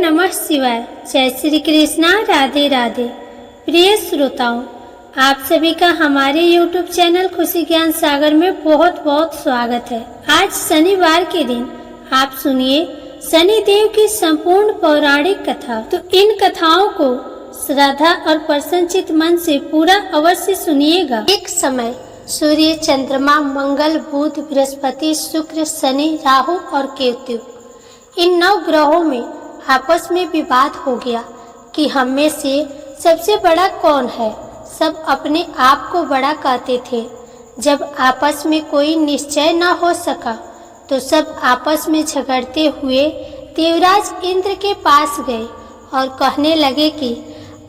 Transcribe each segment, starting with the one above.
नमः शिवाय। जय श्री कृष्णा। राधे राधे। प्रिय श्रोताओं, आप सभी का हमारे YouTube चैनल खुशी ज्ञान सागर में बहुत बहुत स्वागत है। आज शनिवार के दिन आप सुनिए शनिदेव की संपूर्ण पौराणिक कथा। तो इन कथाओं को श्रद्धा और प्रसन्नचित मन से पूरा अवश्य सुनिएगा। एक समय सूर्य, चंद्रमा, मंगल, बुध, बृहस्पति, शुक्र, शनि, राहु और केतु, इन 9 ग्रहों में आपस में विवाद हो गया कि हम में से सबसे बड़ा कौन है। सब अपने आप को बड़ा कहते थे। जब आपस में कोई निश्चय न हो सका तो सब आपस में झगड़ते हुए देवराज इंद्र के पास गए और कहने लगे कि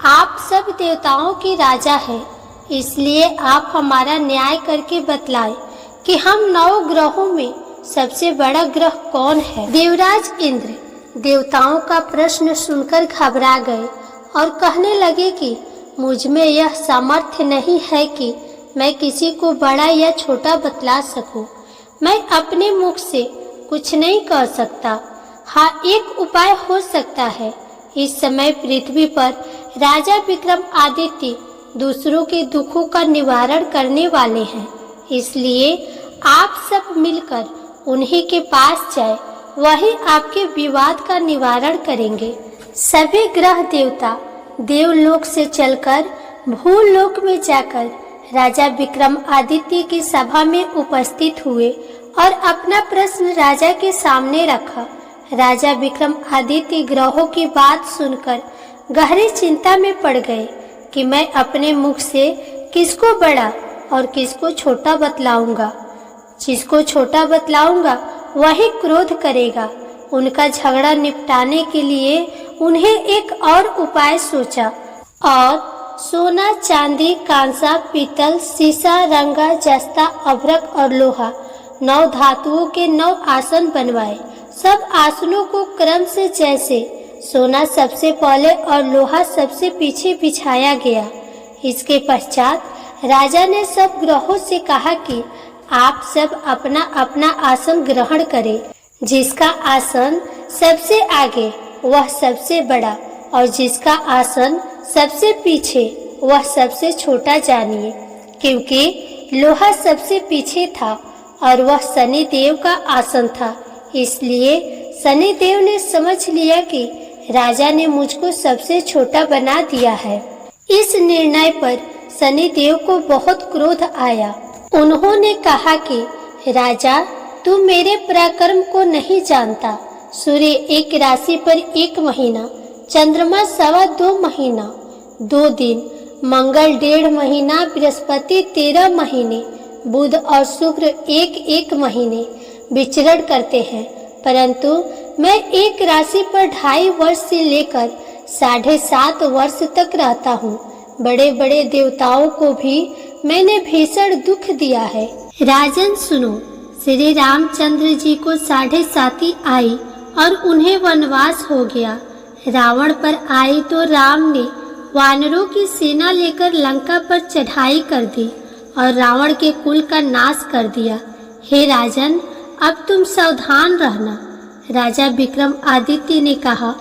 आप सब देवताओं के राजा हैं, इसलिए आप हमारा न्याय करके बतलाएं कि हम 9 ग्रहों में सबसे बड़ा ग्रह कौन है। देवराज इंद्र देवताओं का प्रश्न सुनकर घबरा गए और कहने लगे कि मुझ में यह सामर्थ्य नहीं है कि मैं किसी को बड़ा या छोटा बतला सकूं। मैं अपने मुख से कुछ नहीं कह सकता। हाँ, एक उपाय हो सकता है। इस समय पृथ्वी पर राजा विक्रमादित्य दूसरों के दुखों का निवारण करने वाले हैं, इसलिए आप सब मिलकर उन्हीं के पास जाए, वही आपके विवाद का निवारण करेंगे। सभी ग्रह देवता देवलोक से चलकर भूलोक में जाकर राजा विक्रमादित्य की सभा में उपस्थित हुए और अपना प्रश्न राजा के सामने रखा। राजा विक्रमादित्य ग्रहों की बात सुनकर गहरी चिंता में पड़ गए कि मैं अपने मुख से किसको बड़ा और किसको छोटा बतलाऊंगा। जिसको छोटा बतलाऊंगा वही क्रोध करेगा। उनका झगड़ा निपटाने के लिए उन्हें एक और उपाय सोचा और सोना, चांदी, कांसा, पीतल, सीसा, रंगा, जस्ता, अभ्रक और लोहा 9 धातुओं के 9 आसन बनवाए। सब आसनों को क्रम से जैसे सोना सबसे पहले और लोहा सबसे पीछे बिछाया गया। इसके पश्चात राजा ने सब ग्रहों से कहा कि आप सब अपना अपना आसन ग्रहण करें। जिसका आसन सबसे आगे वह सबसे बड़ा और जिसका आसन सबसे पीछे वह सबसे छोटा जानिए। क्योंकि लोहा सबसे पीछे था और वह शनिदेव का आसन था, इसलिए शनिदेव ने समझ लिया कि राजा ने मुझको सबसे छोटा बना दिया है। इस निर्णय पर शनिदेव को बहुत क्रोध आया। उन्होंने कहा कि राजा, तू मेरे पराक्रम को नहीं जानता। सूर्य एक राशि पर 1 महीना, चंद्रमा 2.25 महीना 2 दिन, मंगल 1.5 महीना, बृहस्पति 13 महीने, बुध और शुक्र 1 महीने विचरण करते हैं। परंतु मैं एक राशि पर 2.5 वर्ष से लेकर 7.5 वर्ष तक रहता हूँ। बड़े बड़े देवताओं को भी मैंने भीषण दुख दिया है। राजन सुनो, श्री रामचंद्र जी को 7.5 आई और उन्हें वनवास हो गया। रावण पर आई तो राम ने वानरों की सेना लेकर लंका पर चढ़ाई कर दी और रावण के कुल का नाश कर दिया। हे राजन, अब तुम सावधान रहना। राजा विक्रमादित्य ने कहा,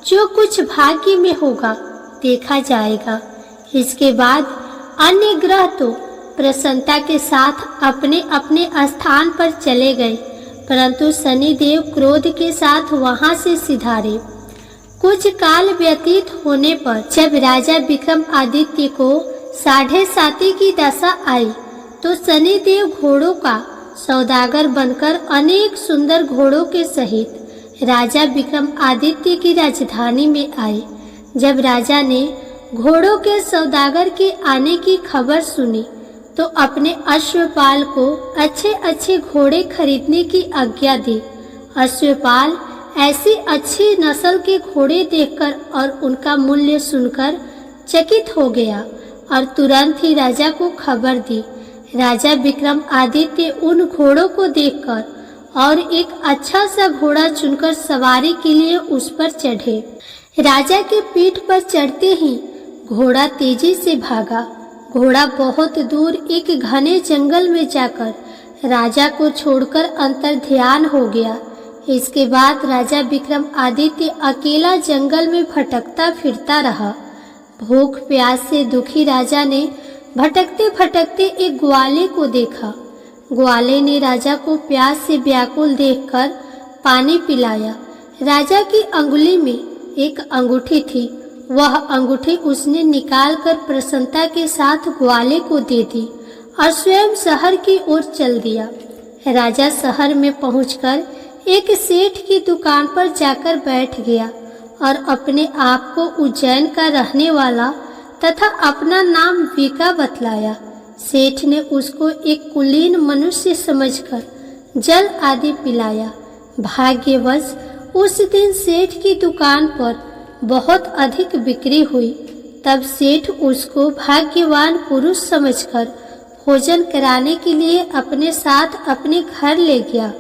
जो कुछ भाग्य में होगा देखा जाएगा। इसके बाद अन्य ग्रह तो प्रसन्नता के साथ अपने अपने स्थान पर चले गए, परंतु शनिदेव क्रोध के साथ वहां से सिधारे। कुछ काल व्यतीत होने पर जब राजा विक्रमादित्य को 7.5 की दशा आई तो शनिदेव घोड़ों का सौदागर बनकर अनेक सुंदर घोड़ों के सहित राजा विक्रमादित्य की राजधानी में आए। जब राजा ने घोड़ों के सौदागर के आने की खबर सुनी तो अपने अश्वपाल को अच्छे अच्छे घोड़े खरीदने की आज्ञा दी। अश्वपाल ऐसी अच्छी नस्ल के घोड़े देखकर और उनका मूल्य सुनकर चकित हो गया और तुरंत ही राजा को खबर दी। राजा विक्रमादित्य उन घोड़ों को देखकर और एक अच्छा सा घोड़ा चुनकर सवारी के लिए उस पर चढ़े। राजा के पीठ पर चढ़ते ही घोड़ा तेजी से भागा। घोड़ा बहुत दूर एक घने जंगल में जाकर राजा को छोड़कर अंतर्ध्यान हो गया। इसके बाद राजा विक्रमादित्य अकेला जंगल में भटकता फिरता रहा। भूख प्यास से दुखी राजा ने भटकते भटकते एक ग्वाले को देखा। ग्वाले ने राजा को प्यास से व्याकुल देखकर पानी पिलाया। राजा की अंगुली में एक अंगूठी थी। वह अंगूठी उसने निकालकर प्रसन्नता के साथ ग्वाले को दे दी और स्वयं शहर की ओर चल दिया। राजा शहर में पहुंचकर एक सेठ की दुकान पर जाकर बैठ गया और अपने आप को उज्जैन का रहने वाला तथा अपना नाम वीका बतलाया। सेठ ने उसको एक कुलीन मनुष्य समझकर जल आदि पिलाया। भाग्यवश उस दिन सेठ की दुकान पर बहुत अधिक बिक्री हुई। तब सेठ उसको भाग्यवान पुरुष समझकर भोजन कराने के लिए अपने साथ अपने घर ले गया।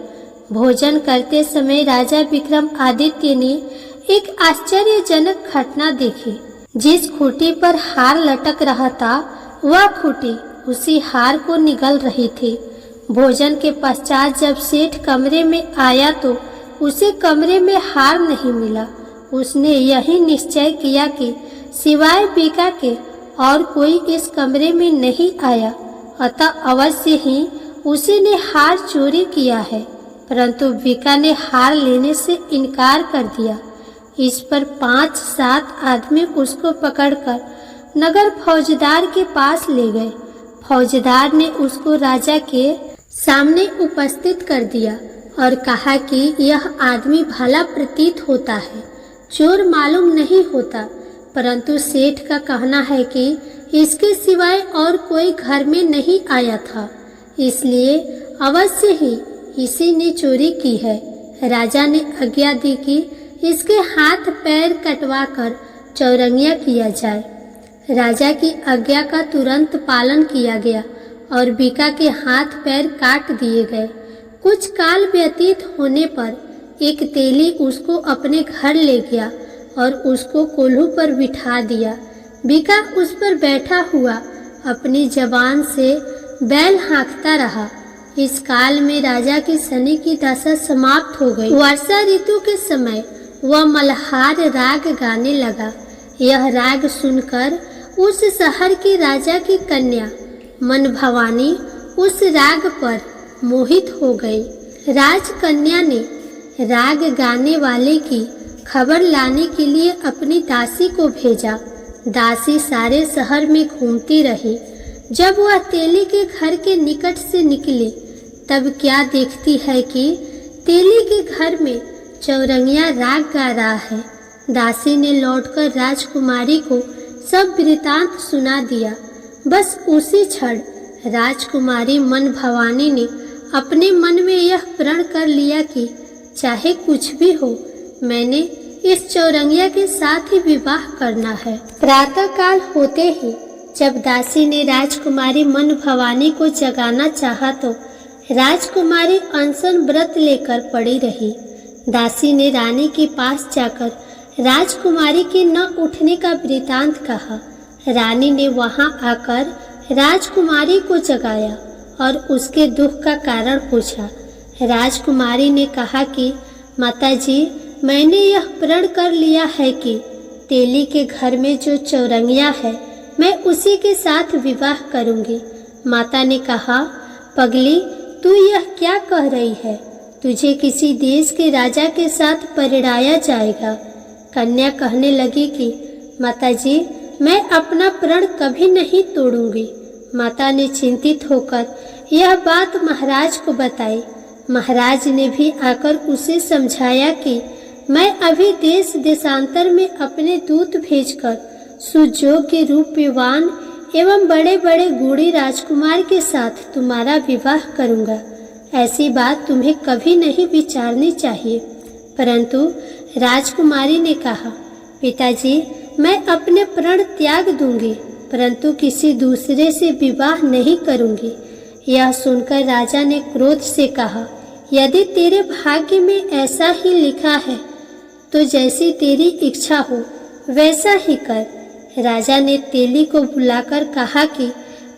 भोजन करते समय राजा विक्रमादित्य ने एक आश्चर्यजनक घटना देखी। जिस खूंटी पर हार लटक रहा था वह खूंटी उसी हार को निगल रही थी। भोजन के पश्चात जब सेठ कमरे में आया तो उसे कमरे में हार नहीं मिला। उसने यही निश्चय किया कि सिवाय वीका के और कोई इस कमरे में नहीं आया, अतः अवश्य ही उसी ने हार चोरी किया है। परंतु वीका ने हार लेने से इनकार कर दिया। इस पर 5-7 आदमी उसको पकड़कर नगर फौजदार के पास ले गए। फौजदार ने उसको राजा के सामने उपस्थित कर दिया और कहा कि यह आदमी भला प्रतीत होता है, चोर मालूम नहीं होता, परंतु सेठ का कहना है कि इसके सिवाय और कोई घर में नहीं आया था, इसलिए अवश्य ही इसी ने चोरी की है। राजा ने आज्ञा दी कि इसके हाथ पैर कटवाकर चौरंगिया किया जाए। राजा की आज्ञा का तुरंत पालन किया गया और वीका के हाथ पैर काट दिए गए। कुछ काल व्यतीत होने पर एक तेली उसको अपने घर ले गया और उसको कोल्हू पर बिठा दिया। वीका उस पर बैठा हुआ अपनी जबान से बैल हाँकता रहा। इस काल में राजा की शनि की दशा समाप्त हो गई। वर्षा ऋतु के समय वह मल्हार राग गाने लगा। यह राग सुनकर उस शहर की राजा की कन्या मन भवानी उस राग पर मोहित हो गई। राजकन्या ने राग गाने वाले की खबर लाने के लिए अपनी दासी को भेजा। दासी सारे शहर में घूमती रही। जब वह तेली के घर के निकट से निकली तब क्या देखती है कि तेली के घर में चौरंगिया राग गा रहा है। दासी ने लौटकर राजकुमारी को सब वृतांत सुना दिया। बस उसी क्षण राजकुमारी मन भवानी ने अपने मन में यह प्रण कर लिया कि चाहे कुछ भी हो, मैंने इस चौरंगिया के साथ ही विवाह करना है। प्रातः काल होते ही जब दासी ने राजकुमारी मन भवानी को जगाना चाहा तो राजकुमारी अनशन व्रत लेकर पड़ी रही। दासी ने रानी के पास जाकर राजकुमारी के न उठने का वृतांत कहा। रानी ने वहां आकर राजकुमारी को जगाया और उसके दुख का कारण पूछा। राजकुमारी ने कहा कि माताजी, मैंने यह प्रण कर लिया है कि तेली के घर में जो चौरंगिया है मैं उसी के साथ विवाह करूंगी। माता ने कहा, पगली, तू यह क्या कह रही है? तुझे किसी देश के राजा के साथ परिणाया जाएगा। कन्या कहने लगी कि माताजी, मैं अपना प्रण कभी नहीं तोड़ूंगी। माता ने चिंतित होकर यह बात महाराज को बताई। महाराज ने भी आकर उसे समझाया कि मैं अभी देश देशांतर में अपने दूत भेजकर सुयोग्य रूपवान एवं बड़े बड़े गुणी राजकुमार के साथ तुम्हारा विवाह करूंगा। ऐसी बात तुम्हें कभी नहीं विचारनी चाहिए। परंतु राजकुमारी ने कहा, पिताजी, मैं अपने प्रण त्याग दूंगी, परंतु किसी दूसरे से विवाह नहीं करूंगी। यह सुनकर राजा ने क्रोध से कहा, यदि तेरे भाग्य में ऐसा ही लिखा है तो जैसी तेरी इच्छा हो वैसा ही कर। राजा ने तेली को बुलाकर कहा कि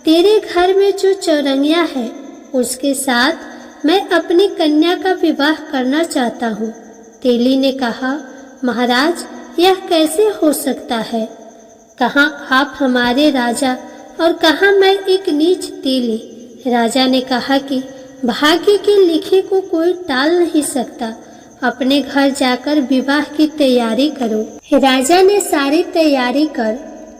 तेरे घर में जो चौरंगिया है उसके साथ मैं अपनी कन्या का विवाह करना चाहता हूँ। तेली ने कहा, महाराज, यह कैसे हो सकता है? कहाँ आप हमारे राजा और कहाँ मैं एक नीच तेली। राजा ने कहा कि भाग्य के लिखे को कोई टाल नहीं सकता। अपने घर जाकर विवाह की तैयारी करो। राजा ने सारी तैयारी कर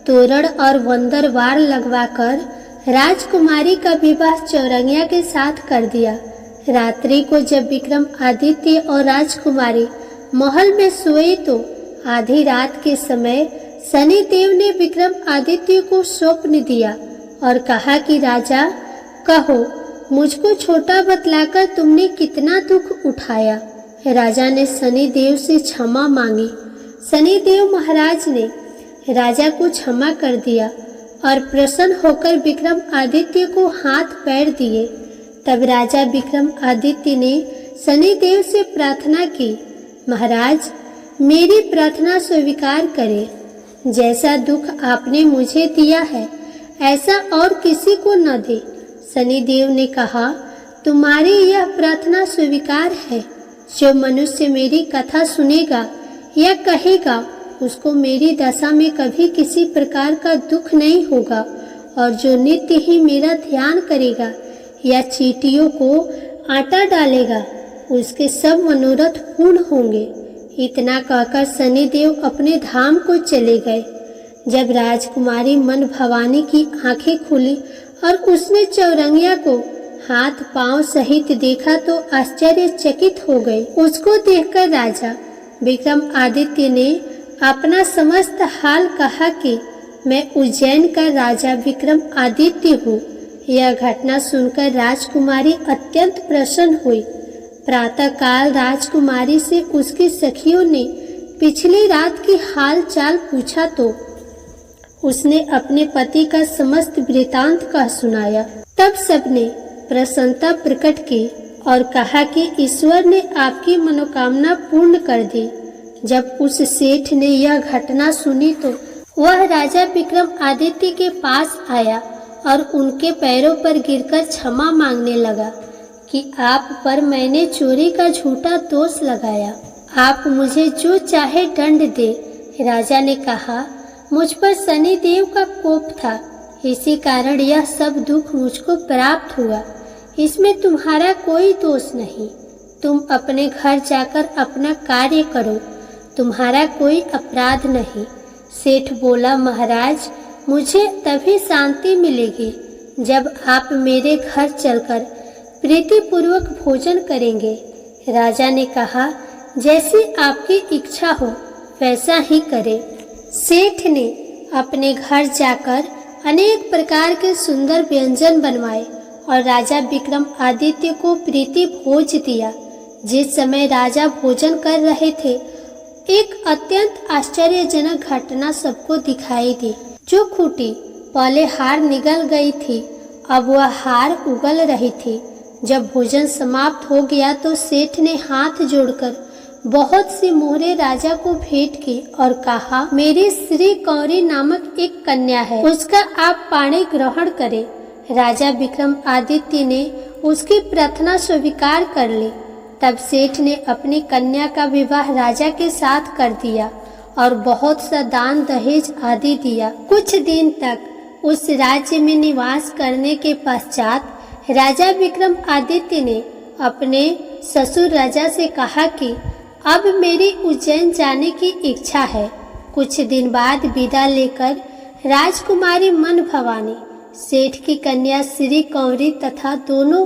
तोरण और वंदरवार लगवाकर राजकुमारी का विवाह चौरंगिया के साथ कर दिया। रात्रि को जब विक्रमादित्य और राजकुमारी महल में सोए तो आधी रात के समय शनिदेव ने विक्रमादित्य को स्वप्न दिया और कहा कि राजा, कहो, मुझको छोटा बतलाकर तुमने कितना दुख उठाया। राजा ने शनिदेव से क्षमा मांगी। शनिदेव महाराज ने राजा को क्षमा कर दिया और प्रसन्न होकर विक्रमादित्य को हाथ पैर दिए। तब राजा विक्रमादित्य ने शनिदेव से प्रार्थना की, महाराज, मेरी प्रार्थना स्वीकार करें। जैसा दुख आपने मुझे दिया है ऐसा और किसी को न दे। शनिदेव ने कहा, तुम्हारी यह प्रार्थना स्वीकार है। जो मनुष्य मेरी कथा सुनेगा या कहेगा उसको मेरी दशा में कभी किसी प्रकार का दुख नहीं होगा, और जो नित्य ही मेरा ध्यान करेगा या चींटियों को आटा डालेगा उसके सब मनोरथ पूर्ण होंगे। इतना कहकर शनिदेव अपने धाम को चले गए। जब राजकुमारी मन भवानी की आंखें खुली और उसने चौरंगिया को हाथ पांव सहित देखा तो आश्चर्यचकित हो गए। उसको देखकर राजा विक्रमादित्य ने अपना समस्त हाल कहा कि मैं उज्जैन का राजा विक्रमादित्य हूँ। यह घटना सुनकर राजकुमारी अत्यंत प्रसन्न हुई। प्रातःकाल राजकुमारी से उसकी सखियों ने पिछली रात की हाल चाल पूछा तो उसने अपने पति का समस्त वृतांत कह सुनाया। तब सबने प्रसन्नता प्रकट की और कहा कि ईश्वर ने आपकी मनोकामना पूर्ण कर दी। जब उस सेठ ने यह घटना सुनी तो वह राजा विक्रमादित्य के पास आया और उनके पैरों पर गिरकर क्षमा मांगने लगा कि आप पर मैंने चोरी का झूठा दोष लगाया। आप मुझे जो चाहे दंड दे। राजा ने कहा, मुझ पर शनिदेव का कोप था, इसी कारण यह सब दुख मुझको प्राप्त हुआ। इसमें तुम्हारा कोई दोष नहीं। तुम अपने घर जाकर अपना कार्य करो, तुम्हारा कोई अपराध नहीं। सेठ बोला, महाराज, मुझे तभी शांति मिलेगी जब आप मेरे घर चलकर प्रीतिपूर्वक भोजन करेंगे। राजा ने कहा, जैसी आपकी इच्छा हो वैसा ही करे। सेठ ने अपने घर जाकर अनेक प्रकार के सुंदर व्यंजन बनवाए और राजा विक्रमादित्य को प्रीति भोज दिया। जिस समय राजा भोजन कर रहे थे एक अत्यंत आश्चर्यजनक घटना सबको दिखाई दी। जो खूंटी पहले हार निगल गई थी अब वह हार उगल रही थी। जब भोजन समाप्त हो गया तो सेठ ने हाथ जोड़कर बहुत सी मोहरे राजा को भेंट की और कहा, मेरी श्री कौरी नामक एक कन्या है, उसका आप पाणी ग्रहण करें। राजा विक्रमादित्य ने उसकी प्रार्थना स्वीकार कर ली। तब सेठ ने अपनी कन्या का विवाह राजा के साथ कर दिया और बहुत सा दान दहेज आदि दिया। कुछ दिन तक उस राज्य में निवास करने के पश्चात राजा विक्रमादित्य ने अपने ससुर राजा से कहा कि अब मेरी उज्जैन जाने की इच्छा है। कुछ दिन बाद विदा लेकर राजकुमारी मन भवानी, सेठ की कन्या श्री कौरी तथा दोनों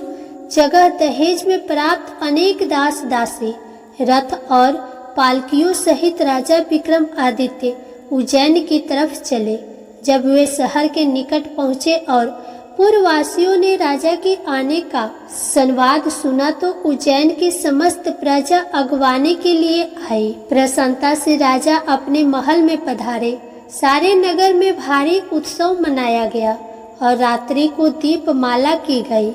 जगह दहेज में प्राप्त अनेक दास दासी, रथ और पालकियों सहित राजा विक्रमादित्य उज्जैन की तरफ चले। जब वे शहर के निकट पहुँचे और पूर्ववासियों ने राजा के आने का संवाद सुना तो उज्जैन की समस्त प्रजा अगवाने के लिए आई। प्रसन्नता से राजा अपने महल में पधारे। सारे नगर में भारी उत्सव मनाया गया और रात्रि को दीपमाला की गई।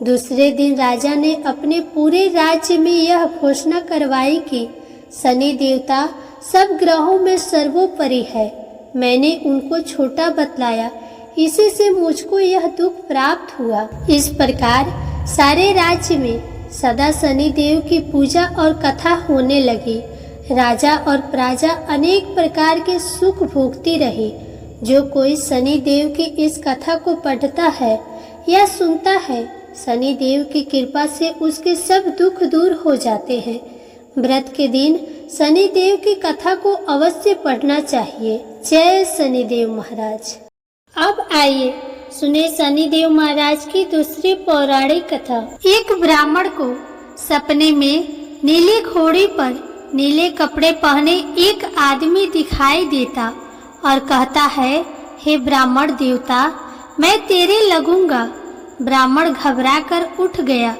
दूसरे दिन राजा ने अपने पूरे राज्य में यह घोषणा करवाई कि शनि देवता सब ग्रहों में सर्वोपरि है। मैंने उनको छोटा बतलाया, इसी से मुझको यह दुख प्राप्त हुआ। इस प्रकार सारे राज्य में सदा शनिदेव की पूजा और कथा होने लगी। राजा और प्रजा अनेक प्रकार के सुख भोगती रही। जो कोई शनिदेव की इस कथा को पढ़ता है या सुनता है, शनिदेव की कृपा से उसके सब दुख दूर हो जाते हैं। व्रत के दिन शनिदेव की कथा को अवश्य पढ़ना चाहिए। जय शनिदेव महाराज। अब आइए सुने शनिदेव महाराज की दूसरी पौराणिक कथा। एक ब्राह्मण को सपने में नीली घोड़ी पर नीले कपड़े पहने एक आदमी दिखाई देता और कहता है, हे ब्राह्मण देवता, मैं तेरे लगूंगा। ब्राह्मण घबराकर उठ गया।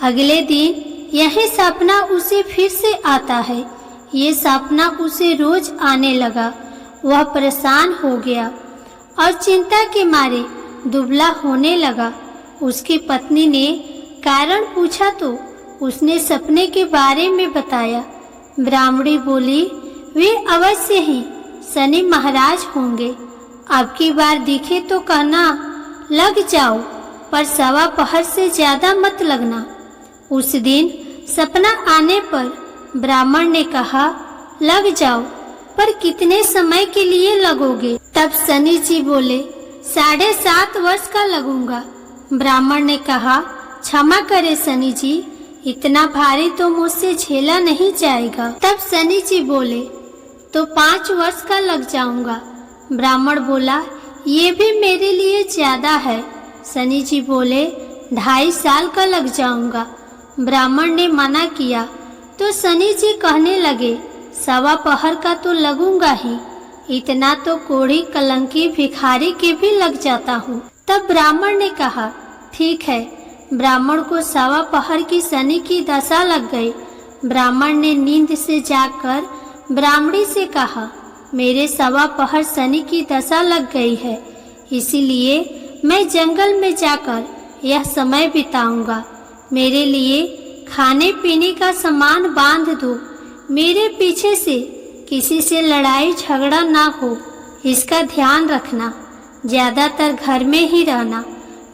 अगले दिन यही सपना उसे फिर से आता है। ये सपना उसे रोज आने लगा। वह परेशान हो गया और चिंता के मारे दुबला होने लगा। उसकी पत्नी ने कारण पूछा तो उसने सपने के बारे में बताया। ब्राह्मणी बोली, वे अवश्य ही शनि महाराज होंगे। अब की बार दिखे तो कहना, लग जाओ, पर सवा पहर से ज्यादा मत लगना। उस दिन सपना आने पर ब्राह्मण ने कहा, लग जाओ, पर कितने समय के लिए लगोगे? तब शनि जी बोले, 7.5 वर्ष का लगूंगा। ब्राह्मण ने कहा, क्षमा करे शनि जी, इतना भारी तो मुझसे झेला नहीं जाएगा। तब शनि जी बोले, तो 5 वर्ष का लग जाऊंगा। ब्राह्मण बोला, ये भी मेरे लिए ज्यादा है। शनि जी बोले, 2.5 साल का लग जाऊंगा। ब्राह्मण ने मना किया तो शनि जी कहने लगे, सवा पहर का तो लगूंगा ही, इतना तो कोढ़ी कलंकी भिखारी के भी लग जाता हूँ। तब ब्राह्मण ने कहा, ठीक है। ब्राह्मण को सवा पहर की शनि की दशा लग गई। ब्राह्मण ने नींद से जागकर ब्राह्मणी से कहा, मेरे सवा पहर शनि की दशा लग गई है, इसीलिए मैं जंगल में जाकर यह समय बिताऊंगा। मेरे लिए खाने पीने का सामान बांध दो। मेरे पीछे से किसी से लड़ाई झगड़ा ना हो, इसका ध्यान रखना। ज्यादातर घर में ही रहना,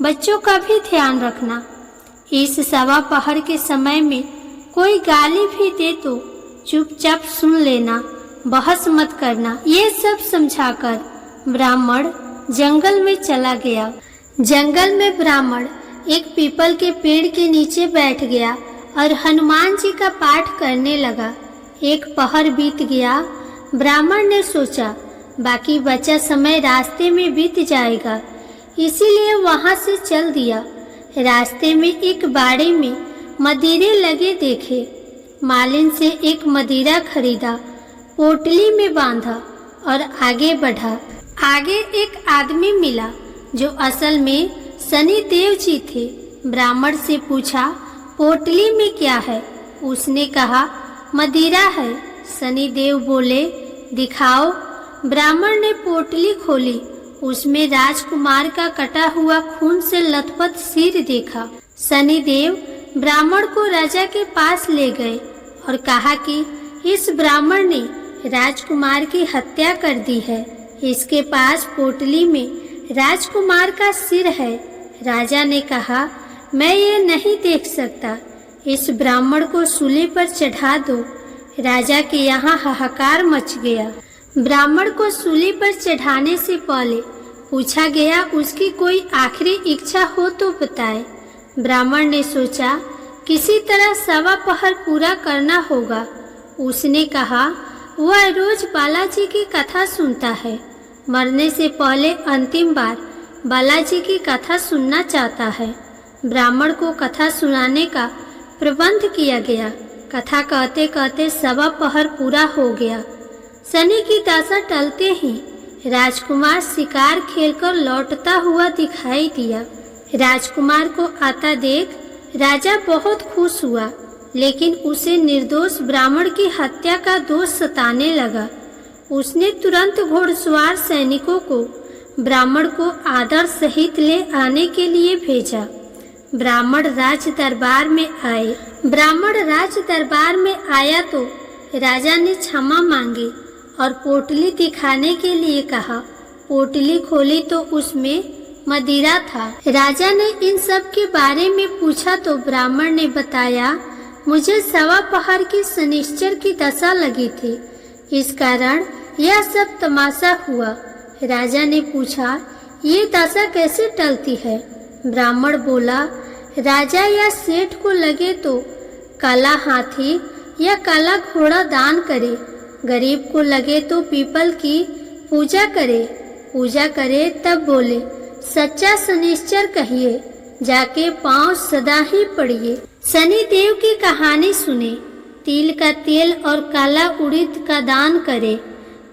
बच्चों का भी ध्यान रखना। इस सवा पहर के समय में कोई गाली भी दे तो चुपचाप सुन लेना, बहस मत करना। ये सब समझाकर ब्राह्मण जंगल में चला गया। जंगल में ब्राह्मण एक पीपल के पेड़ के नीचे बैठ गया और हनुमान जी का पाठ करने लगा। एक पहर बीत गया। ब्राह्मण ने सोचा, बाकी बचा समय रास्ते में बीत जाएगा, इसीलिए वहां से चल दिया। रास्ते में एक बाड़े में मदिरे लगे देखे। मालिन से एक मदिरा खरीदा, पोटली में बांधा और आगे बढ़ा। आगे एक आदमी मिला जो असल में शनि देव जी थे। ब्राह्मण से पूछा, पोटली में क्या है? उसने कहा, मदिरा है। शनि देव बोले, दिखाओ। ब्राह्मण ने पोटली खोली। उसमें राजकुमार का कटा हुआ खून से लथपथ सिर देखा। शनि देव ब्राह्मण को राजा के पास ले गए और कहा कि इस ब्राह्मण ने राजकुमार की हत्या कर दी है। इसके पास पोटली में राजकुमार का सिर है। राजा ने कहा, मैं ये नहीं देख सकता, इस ब्राह्मण को सूली पर चढ़ा दो। राजा के यहाँ हाहाकार मच गया। ब्राह्मण को सूली पर चढ़ाने से पहले पूछा गया, उसकी कोई आखिरी इच्छा हो तो बताए। ब्राह्मण ने सोचा, किसी तरह सवा पहर पूरा करना होगा। उसने कहा, वह रोज बालाजी की कथा सुनता है, मरने से पहले अंतिम बार बालाजी की कथा सुनना चाहता है। ब्राह्मण को कथा सुनाने का प्रबंध किया गया। कथा कहते कहते सवा पहर पूरा हो गया। शनि की दशा टलते ही राजकुमार शिकार खेलकर लौटता हुआ दिखाई दिया। राजकुमार को आता देख राजा बहुत खुश हुआ, लेकिन उसे निर्दोष ब्राह्मण की हत्या का दोष सताने लगा। उसने तुरंत घोड़सवार सैनिकों को ब्राह्मण को आदर सहित ले आने के लिए भेजा। ब्राह्मण राज दरबार में आए। ब्राह्मण राज दरबार में आया तो राजा ने क्षमा मांगी और पोटली दिखाने के लिए कहा। पोटली खोली तो उसमें मदिरा था। राजा ने इन सब के बारे में पूछा तो ब्राह्मण ने बताया, मुझे 1.25 पहर की शनिश्चर की दशा लगी थी, इस कारण यह सब तमाशा हुआ। राजा ने पूछा, ये दशा कैसे टलती है? ब्राह्मण बोला, राजा या सेठ को लगे तो काला हाथी या काला घोड़ा दान करे, गरीब को लगे तो पीपल की पूजा करे तब बोले, सच्चा शनिश्चर कहिए, जाके पांव सदा ही पड़िए। शनि देव की कहानी सुने, तिल का तेल और काला उड़द का दान करे,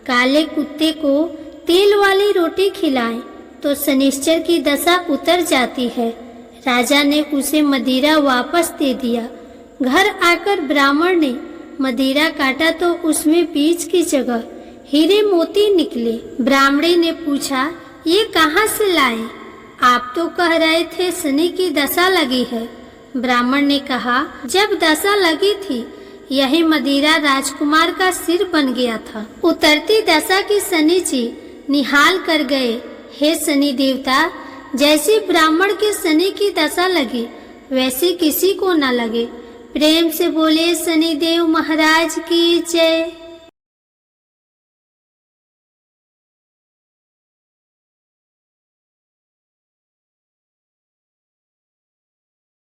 काले कुत्ते को तेल वाली रोटी खिलाएं तो शनिश्चर की दशा उतर जाती है। राजा ने उसे मदिरा वापस दे दिया। घर आकर ब्राह्मण ने मदिरा काटा तो उसमें बीज की जगह हीरे मोती निकले। ब्राह्मणी ने पूछा, ये कहाँ से लाए? आप तो कह रहे थे शनि की दशा लगी है। ब्राह्मण ने कहा, जब दशा लगी थी यही मदिरा राजकुमार का सिर बन गया था। उतरती दशा की शनि जी निहाल कर गए। हे शनि देवता, जैसी ब्राह्मण के शनि की दशा लगी वैसे किसी को न लगे। प्रेम से बोले शनि देव महाराज की जय।